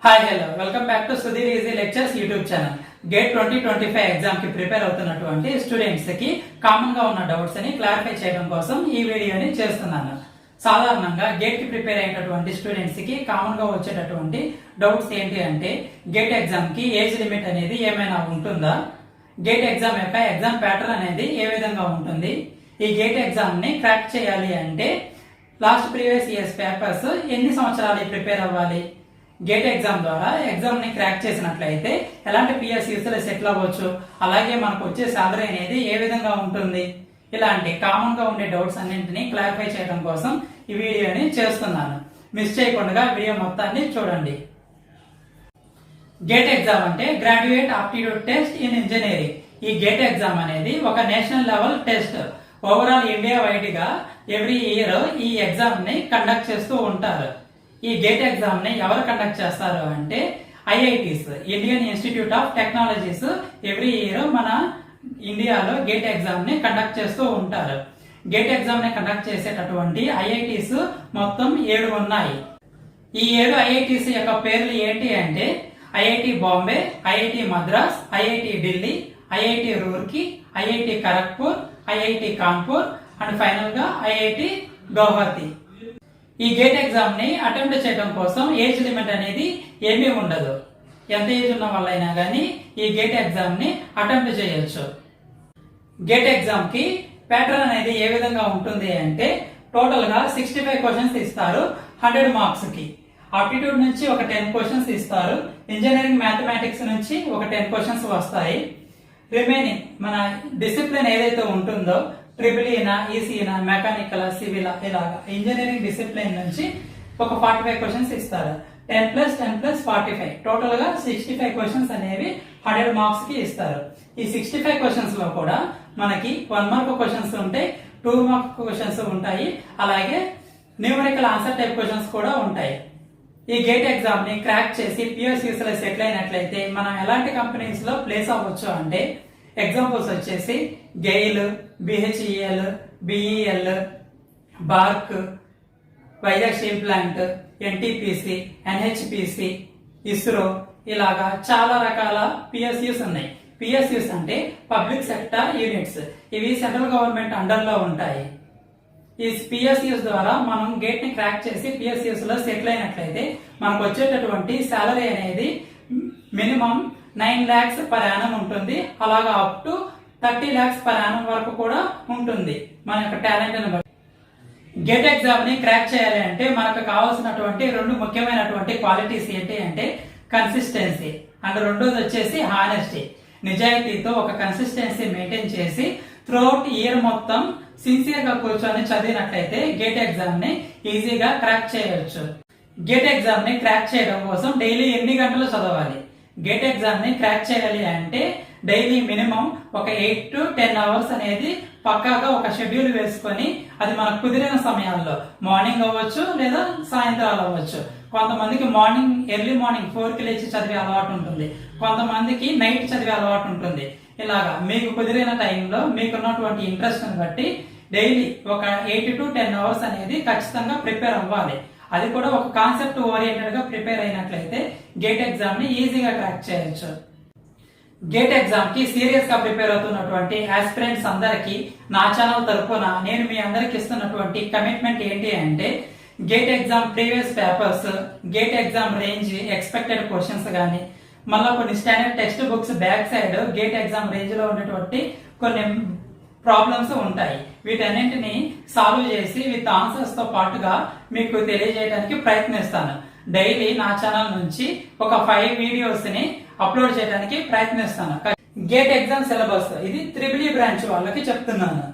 Hi hello welcome back to Sudheer easy lectures YouTube channel. Gate 2025 exam కి prepare అవుతున్నటువంటి students కి common గా ఉన్న డౌట్స్ ని క్లారిఫై చేయడం కోసం ఈ వీడియోని చేస్తున్నాను. సాధారణంగా గేట్ కి ప్రిపేర్ అయినటువంటి స్టూడెంట్స్ కి కామన్ గా వచ్చేటటువంటి డౌట్స్ ఏంటి అంటే, గేట్ ఎగ్జామ్ కి ఏజ్ లిమిట్ అనేది ఏమైనా ఉంటుందా, గేట్ ఎగ్జామ్ యొక్క ఎగ్జామ్ ప్యాటర్న్ అనేది ఏ విధంగా ఉంటుంది, ఈ గేట్ ఎగ్జామ్ ని క్రాక్ చేయాలి అంటే లాస్ట్ ప్రీవియస్ ఇయర్స్ పేపర్స్ ఎన్ని సంవత్సరాలు ప్రిపేర్ అవ్వాలి, గేట్ ఎగ్జామ్ ద్వారా ఎగ్జామ్ ని క్రాక్ చేసినట్లయితే ఎలాంటి పిఎస్యూస్ లో సెటిల్ అవ్వచ్చు, అలాగే మనకు వచ్చే సాలరీ అనేది ఏ విధంగా ఉంటుంది, ఇలాంటి కామన్ గా ఉండే డౌట్స్ అన్నింటినీ క్లారిఫై చేయడం కోసం ఈ వీడియోని చేస్తున్నాను. మిస్ చేయకుండా వీడియో మొత్తాన్ని చూడండి. గేట్ ఎగ్జామ్ అంటే graduate aptitude test in engineering. ఈ గేట్ ఎగ్జామ్ అనేది ఒక national level test. Overall India wide గా ఎవ్రీ ఇయర్ ఈ ఎగ్జామ్ ని కండక్ట్ చేస్తూ ఉంటారు. ఈ గేట్ ఎగ్జామ్ ని ఎవరు కండక్ట్ చేస్తారు అంటే IITs, Indian institute of technologies every year మన ఇండియాలో గేట్ ఎగ్జామ్ ని కండక్ట్ చేస్తూ ఉంటారు. గేట్ ఎగ్జామ్ ని కండక్ట్ చేసేటటువంటి ఐఐటీస్ మొత్తం 7 ఉన్నాయి. ఈ 7 ఐఐటీస్ యొక్క పేర్లు ఏంటి అంటే IIT Bombay, IIT Madras, IIT Delhi, IIT Roorkee, IIT Kharagpur, IIT Kanpur and final గా ఐఐటి గౌహతి. ఈ గేట్ ఎగ్జామ్ ని అటెంప్ట్ చేయడం కోసం ఏజ్ లిమిట్ అనేది ఏమీ ఉండదు. ఎంత ఏజ్ ఉన్న వాళ్ళైనా కానీ ఈ గేట్ ఎగ్జామ్ ని అటెంప్ట్ చేయొచ్చు. గేట్ ఎగ్జామ్ కి ప్యాటర్న్ అనేది ఏ విధంగా ఉంటుంది అంటే టోటల్ గా 65 క్వశ్చన్స్ ఇస్తారు 100 మార్క్స్ కి. ఆప్టిట్యూడ్ నుంచి ఒక 10 క్వశ్చన్స్ ఇస్తారు. ఇంజనీరింగ్ మ్యాథమెటిక్స్ నుంచి ఒక 10 క్వశ్చన్స్ వస్తాయి. రిమైనింగ్ మన డిసిప్లిన్ ఏదైతే ఉంటుందో ట్రిపుల్ ఈనా, ఈసీనా, మెకానికల్, సివిల్ ఇలాగా ఇంజనీరింగ్ డిసిప్లిన్ నుంచి ఒక 45 క్వశ్చన్స్ ఇస్తారు. 10+10+45 టోటల్ గా 65 క్వశ్చన్స్ అనేవి 100 మార్క్స్ కి ఇస్తారు. ఈ 65 క్వశ్చన్స్ లో కూడా మనకి 1 మార్క్ క్వశ్చన్స్ ఉంటాయి, 2 మార్క్ క్వశ్చన్స్ ఉంటాయి, అలాగే న్యూమరికల్ ఆన్సర్ టైప్ క్వశ్చన్స్ కూడా ఉంటాయి. ఈ గేట్ ఎగ్జామ్ ని క్రాక్ చేసి పిఎస్యూస్ లో సెటిల్ అయినట్లయితే మనం ఎలాంటి కంపెనీస్ లో ప్లేస్ అవ్వచ్చు అంటే ఎగ్జాంపుల్స్ వచ్చేసి GAIL, BHEL, BEL, BARC, Vizag steel plant, NTPC, NHPC, ISRO ఇలాగా చాలా రకాల పిఎస్యూస్ ఉన్నాయి. పిఎస్యూస్ అంటే పబ్లిక్ సెక్టర్ యూనిట్స్. ఇవి సెంట్రల్ గవర్నమెంట్ అండర్ లో ఉంటాయి. ఈ పిఎస్యూస్ ద్వారా మనం గేట్ ని క్రాక్ చేసి పిఎస్యూస్ లో సెటిల్ అయినట్లయితే మనకు వచ్చేటటువంటి సాలరీ అనేది మినిమం 9 lakhs పర్ యానం ఉంటుంది. అలాగా up to 30 lakhs per annum వరకు కూడా ఉంటుంది మన యొక్క టాలెంట్ ని బట్టి. గేట్ ఎగ్జామ్ ని క్రాక్ చేయాలి అంటే మనకు కావాల్సినటువంటి 2 ముఖ్యమైనటువంటి క్వాలిటీస్ ఏంటి అంటే కన్సిస్టెన్సీ అండ్ రెండోది వచ్చేసి హానెస్టీ. నిజాయితీతో ఒక కన్సిస్టెన్సీ మెయింటైన్ చేసి త్రూఅవుట్ ఇయర్ మొత్తం సిన్సియర్ గా కూర్చొని చదివినట్లయితే గేట్ ఎగ్జామ్ ని ఈజీగా క్రాక్ చేయవచ్చు. గేట్ ఎగ్జామ్ ని క్రాక్ చేయడం కోసం డైలీ ఎన్ని గంటలు చదవాలి? గేట్ ఎగ్జామ్ ని క్రాక్ చేయాలి అంటే డైలీ మినిమం ఒక 8 to 10 hours అనేది పక్కాగా ఒక షెడ్యూల్ వేసుకొని అది మనకు కుదిరిన సమయాల్లో మార్నింగ్ అవ్వచ్చు లేదా సాయంత్రాలు అవ్వచ్చు. కొంతమందికి ఎర్లీ మార్నింగ్ 4 కి లేచి చదివే అలవాటు ఉంటుంది, కొంతమందికి నైట్ చదివే అలవాటు ఉంటుంది. ఇలాగా మీకు కుదిరిన టైంలో మీకున్నటువంటి ఇంట్రెస్ట్ ని బట్టి డైలీ ఒక 8 to 10 hours అనేది ఖచ్చితంగా ప్రిపేర్ అవ్వాలి. అది కూడా ఒక కాన్సెప్ట్ ఓరియంటెడ్ గా ప్రిపేర్ అయినట్లయితే గేట్ ఎగ్జామ్ ని ఈజీగా క్రాక్ చేయొచ్చు. గేట్ ఎగ్జామ్ కి సీరియస్ గా ప్రిపేర్ అవుతున్నటువంటి ఆస్పిరెంట్స్ అందరికి నా ఛానల్ తరఫున నేను మీ అందరికి ఇస్తున్నటువంటి కమిట్మెంట్ ఏంటి అంటే gate exam previous papers, gate exam range expected questions గానీ, మళ్ళీ కొన్ని standard text books back side gate exam range లో ఉన్నటువంటి కొన్ని ప్రాబ్లమ్స్ ఉంటాయి. వీటన్నింటినీ సాల్వ్ చేసి విత్ ఆన్సర్స్ తో పాటుగా మీకు తెలియజేయడానికి ప్రయత్నిస్తాను. డైలీ నా ఛానల్ నుంచి ఒక 5 వీడియోస్ ని అప్లోడ్ చేయడానికి ప్రయత్నిస్తాను. గేట్ ఎగ్జామ్ సిలబస్ ఇది ట్రిపుల్ ఈ బ్రాంచ్ వాళ్ళకి చెప్తున్నాను.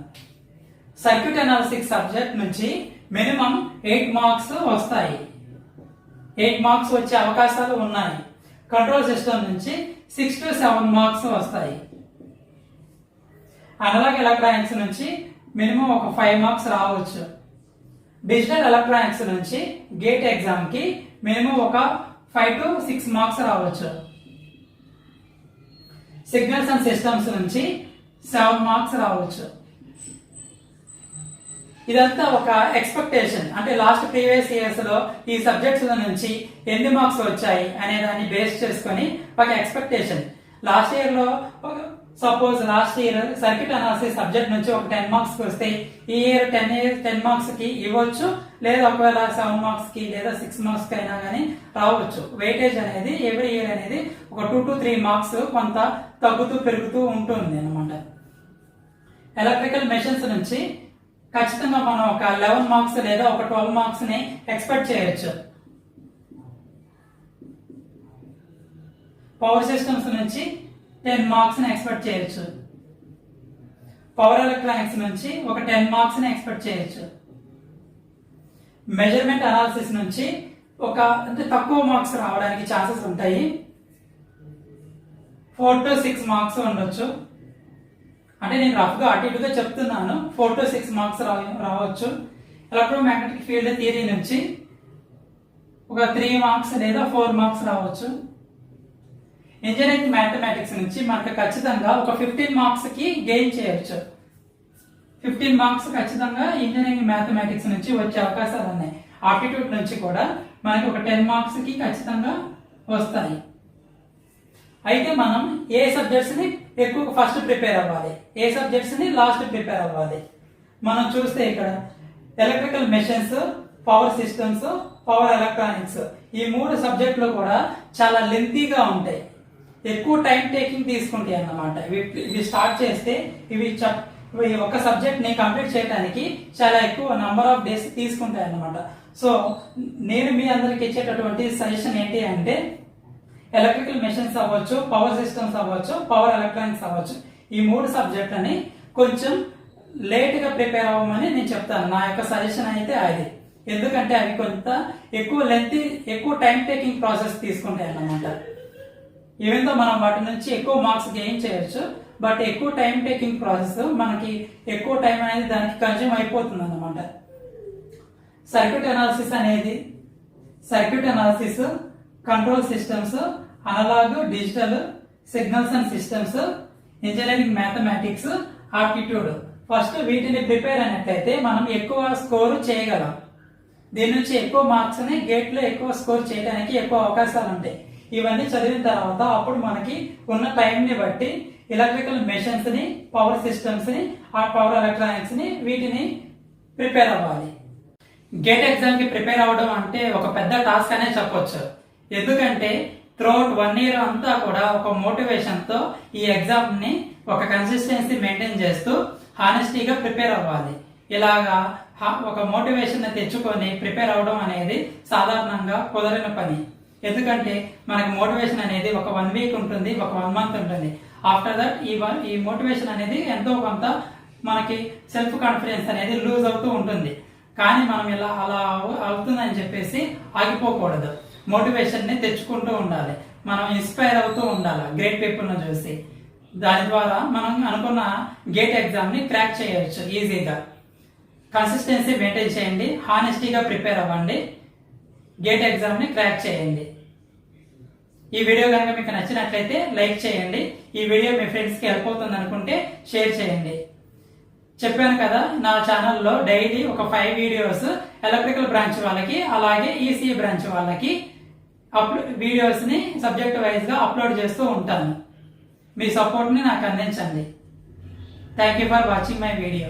సర్క్యూట్ అనాలిసిస్ సబ్జెక్ట్ నుంచి మినిమం 8 మార్క్స్ వస్తాయి. 8 మార్క్స్ వచ్చే అవకాశాలు ఉన్నాయి. కంట్రోల్ సిస్టమ్ నుంచి 6 to 7 మార్క్స్ వస్తాయి. అనలాగ్ ఎలక్ట్రానిక్స్ నుంచి మినిమం ఒక 5 మార్క్స్ రావచ్చు. డిజిటల్ ఎలక్ట్రానిక్స్ నుంచి గేట్ ఎగ్జామ్ కి మినిమం ఒక 5 to 6 మార్క్స్ రావచ్చు. సిగ్నల్స్ అండ్ సిస్టమ్స్ నుంచి 7 మార్క్స్ రావచ్చు. ఇదంతా ఒక ఎక్స్పెక్టేషన్, అంటే లాస్ట్ ప్రీవియస్ ఇయర్స్ లో ఈ సబ్జెక్ట్స్ నుంచి ఎన్ని మార్క్స్ వచ్చాయి అనే దాన్ని బేస్ చేసుకొని ఒక ఎక్స్పెక్టేషన్. లాస్ట్ ఇయర్ లో suppose last year circuit analysis subject నుంచి ఒక 10 మార్క్స్ వస్తే ఈ ఇయర్ 10 మార్క్స్ కి ఇవ్వచ్చు, లేదా ఒకవేళ 7 మార్క్స్ కి లేదా 6 మార్క్స్ కి అయినా కానీ రావచ్చు. వెయిటేజ్ అనేది ఎవ్రీ ఇయర్ అనేది ఒక 2 to 3 మార్క్స్ కొంత తగ్గుతూ పెరుగుతూ ఉంటుంది అనమాట. ఎలక్ట్రికల్ మెషిన్స్ నుంచి ఖచ్చితంగా మనం ఒక 11 మార్క్స్ లేదా ఒక 12 మార్క్స్ ని ఎక్స్పెక్ట్ చేయొచ్చు. పవర్ సిస్టమ్స్ నుంచి 10 మార్క్స్ ని ఎక్స్పెక్ట్ చేయొచ్చు. పవర్ ఎలక్ట్రానిక్స్ నుంచి ఒక 10 మార్క్స్ ని ఎక్స్పెక్ట్ చేయొచ్చు. మెజర్మెంట్ అనాలిసిస్ నుంచి ఒక అంటే తక్కువ మార్క్స్ రావడానికి ఛాన్సెస్ ఉంటాయి. 4 to 6 మార్క్స్ ఉండొచ్చు. అంటే నేను రఫ్ గా అటు ఇటుగా చెప్తున్నాను. 4 to 6 మార్క్స్ రావచ్చు. ఎలక్ట్రోమాగ్నెటిక్ ఫీల్డ్ థియరీ నుంచి ఒక 3 మార్క్స్ లేదా 4 మార్క్స్ రావచ్చు. ఇంజనీరింగ్ మ్యాథమెటిక్స్ నుంచి మనకు ఖచ్చితంగా ఒక 15 మార్క్స్ కి గెయిన్ చేయొచ్చు. 15 మార్క్స్ ఖచ్చితంగా ఇంజనీరింగ్ మ్యాథమెటిక్స్ నుంచి వచ్చే అవకాశాలు ఉన్నాయి. ఆప్టిట్యూడ్ నుంచి కూడా మనకి ఒక 10 మార్క్స్ కి ఖచ్చితంగా వస్తాయి. అయితే మనం ఏ సబ్జెక్ట్స్ ని ఎక్కువ ఫస్ట్ ప్రిపేర్ అవ్వాలి, ఏ సబ్జెక్ట్స్ ని లాస్ట్ ప్రిపేర్ అవ్వాలి. మనం చూస్తే ఇక్కడ electrical machines, power systems, power electronics ఈ 3 సబ్జెక్టులు కూడా చాలా లెంతీగా ఉంటాయి, ఎక్కువ టైం టేకింగ్ తీసుకుంటాయి అన్నమాట. ఇవి స్టార్ట్ చేస్తే ఇవి ఒక సబ్జెక్ట్ ని కంప్లీట్ చేయడానికి చాలా ఎక్కువ నంబర్ ఆఫ్ డేస్ తీసుకుంటాయి అన్నమాట. సో నేను మీ అందరికి ఇచ్చేటటువంటి సజెషన్ ఏంటి అంటే ఎలక్ట్రికల్ మెషిన్స్ అవ్వచ్చు, పవర్ సిస్టమ్స్ అవ్వచ్చు, పవర్ ఎలక్ట్రానిక్స్ అవ్వచ్చు, ఈ 3 సబ్జెక్టులని కొంచెం లేట్ గా ప్రిపేర్ అవ్వమని నేను చెప్తాను. నా యొక్క సజెషన్ అయితే అది. ఎందుకంటే అవి కొంత ఎక్కువ లెంతీ, ఎక్కువ టైం టేకింగ్ ప్రాసెస్ తీసుకుంటాయి అన్నమాట. ఈవెన్తో మనం వాటి నుంచి ఎక్కువ మార్క్స్ గెయిన్ చేయొచ్చు, బట్ ఎక్కువ టైం టేకింగ్ ప్రాసెస్, మనకి ఎక్కువ టైం అనేది దానికి కన్జ్యూమ్ అయిపోతుంది అన్నమాట. Circuit analysis, control systems, analog, digital, signals and systems, engineering mathematics, aptitude. First వీటిని ప్రిపేర్ అయినట్లయితే మనం ఎక్కువ స్కోర్ చేయగలం. దీని నుంచి ఎక్కువ మార్క్స్ ని గేట్ లో ఎక్కువ స్కోర్ చేయడానికి ఎక్కువ అవకాశాలు ఉంటాయి. ఇవన్నీ చదివిన తర్వాత అప్పుడు మనకి ఉన్న టైం ని బట్టి ఎలక్ట్రికల్ మెషిన్స్ ని, పవర్ సిస్టమ్స్ ని, ఆ పవర్ ఎలక్ట్రానిక్స్ ని వీటిని ప్రిపేర్ అవ్వాలి. గేట్ ఎగ్జామ్ కి ప్రిపేర్ అవ్వడం అంటే ఒక పెద్ద టాస్క్ అనే చెప్పొచ్చు. ఎందుకంటే త్రూఅవుట్ 1 year అంతా కూడా ఒక మోటివేషన్ తో ఈ ఎగ్జామ్ ని ఒక కన్సిస్టెన్సీ మెయింటైన్ చేస్తూ హానెస్టీగా ప్రిపేర్ అవ్వాలి. ఇలాగా ఒక మోటివేషన్ తెచ్చుకొని ప్రిపేర్ అవడం అనేది సాధారణంగా కుదరని పని. ఎందుకంటే మనకి మోటివేషన్ అనేది ఒక 1 week ఉంటుంది, ఒక 1 month ఉంటుంది. ఆఫ్టర్ దట్ ఈ మోటివేషన్ అనేది ఎంతో కొంత మనకి సెల్ఫ్ కాన్ఫిడెన్స్ అనేది లూజ్ అవుతూ ఉంటుంది. కానీ మనం ఇలా అలా అవుతుందని చెప్పేసి ఆగిపోకూడదు. మోటివేషన్ ని తెచ్చుకుంటూ ఉండాలి. మనం ఇన్స్పైర్ అవుతూ ఉండాలి గ్రేట్ పీపుల్ ను చూసి. దాని ద్వారా మనం అనుకున్న గేట్ ఎగ్జామ్ ని క్రాక్ చేయొచ్చు ఈజీగా. కన్సిస్టెన్సీ మెయింటైన్ చేయండి, హానెస్టీగా ప్రిపేర్ అవ్వండి, గేట్ ఎగ్జామ్ ని క్రాక్ చేయండి. ఈ వీడియో కనుక మీకు నచ్చినట్లయితే లైక్ చేయండి. ఈ వీడియో మీ ఫ్రెండ్స్ కి హెల్ప్ అవుతుంది అనుకుంటే షేర్ చేయండి. చెప్పాను కదా, నా ఛానల్లో డైలీ ఒక 5 వీడియోస్ ఎలక్ట్రికల్ బ్రాంచ్ వాళ్ళకి, అలాగే ఈసీఈ బ్రాంచ్ వాళ్ళకి వీడియోస్ ని సబ్జెక్ట్ వైజ్ గా అప్లోడ్ చేస్తూ ఉంటాను. మీ సపోర్ట్ ని నాకు అందించండి. Thank you for watching my video.